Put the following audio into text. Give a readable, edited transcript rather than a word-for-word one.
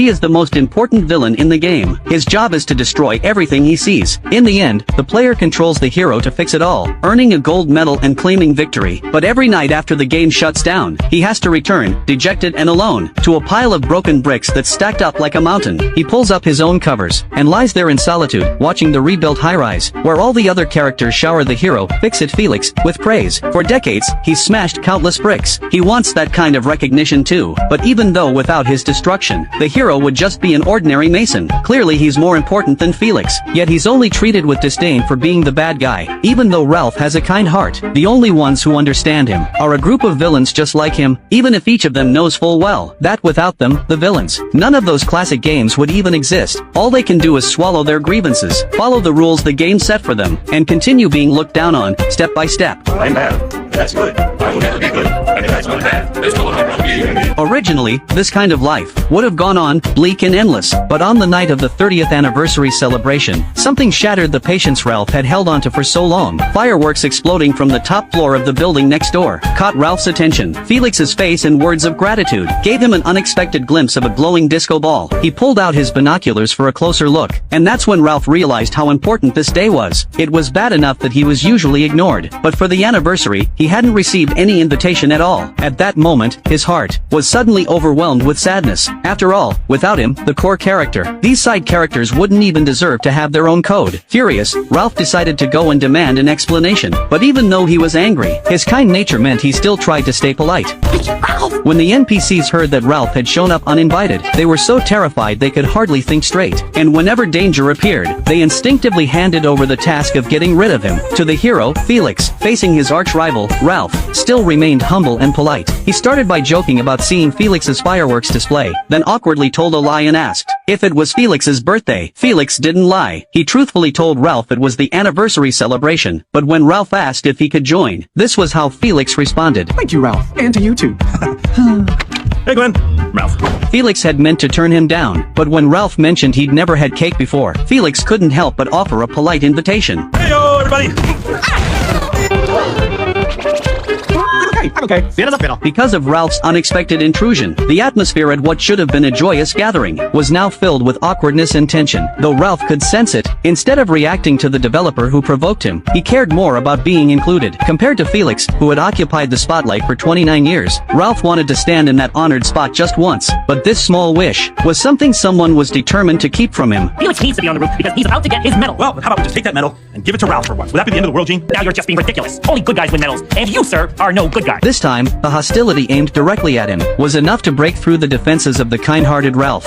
He is the most important villain in the game. His job is to destroy everything he sees. In the end, the player controls the hero to fix it all, earning a gold medal and claiming victory. But every night after the game shuts down, he has to return, dejected and alone, to a pile of broken bricks that's stacked up like a mountain. He pulls up his own covers, and lies there in solitude, watching the rebuilt high-rise, where all the other characters shower the hero, Fix-It Felix, with praise. For decades, he's smashed countless bricks. He wants that kind of recognition too. But even though without his destruction, the hero would just be an ordinary mason. Clearly he's more important than Felix, yet he's only treated with disdain for being the bad guy. Even though Ralph has a kind heart, the only ones who understand him are a group of villains just like him, even if each of them knows full well that without them, the villains, none of those classic games would even exist. All they can do is swallow their grievances, follow the rules the game set for them, and continue being looked down on, step by step. I'm bad. That's good. I will never be good. And if that's not bad, there's no harm in being good. Originally, this kind of life would have gone on, bleak and endless, but on the night of the 30th anniversary celebration, something shattered the patience Ralph had held onto for so long. Fireworks exploding from the top floor of the building next door caught Ralph's attention. Felix's face and words of gratitude gave him an unexpected glimpse of a glowing disco ball. He pulled out his binoculars for a closer look, and that's when Ralph realized how important this day was. It was bad enough that he was usually ignored, but for the anniversary, he hadn't received any invitation at all. At that moment, his heart was suddenly overwhelmed with sadness. After all, without him, the core character, these side characters wouldn't even deserve to have their own code. Furious, Ralph decided to go and demand an explanation. But even though he was angry, his kind nature meant he still tried to stay polite. When the NPCs heard that Ralph had shown up uninvited, they were so terrified they could hardly think straight. And whenever danger appeared, they instinctively handed over the task of getting rid of him to the hero, Felix. Facing his arch-rival, Ralph still remained humble and polite. He started by joking about seeing Felix's fireworks display, then awkwardly told a lie and asked if it was Felix's birthday. Felix didn't lie. He truthfully told Ralph it was the anniversary celebration. But when Ralph asked if he could join, this was how Felix responded. Thank you, Ralph, and to you too. Hey, Glenn. Ralph. Felix had meant to turn him down, but when Ralph mentioned he'd never had cake before, Felix couldn't help but offer a polite invitation. Hey-yo, everybody. I'm okay. Because of Ralph's unexpected intrusion, the atmosphere at what should have been a joyous gathering was now filled with awkwardness and tension. Though Ralph could sense it, instead of reacting to the developer who provoked him, he cared more about being included. Compared to Felix, who had occupied the spotlight for 29 years, Ralph wanted to stand in that honored spot just once. But this small wish was something someone was determined to keep from him. Felix needs to be on the roof because he's about to get his medal. Well, how about we just take that medal and give it to Ralph for once? Would that be the end of the world, Gene? Now you're just being ridiculous. Only good guys win medals, and you, sir, are no good guy. This time, the hostility aimed directly at him was enough to break through the defenses of the kind-hearted Ralph.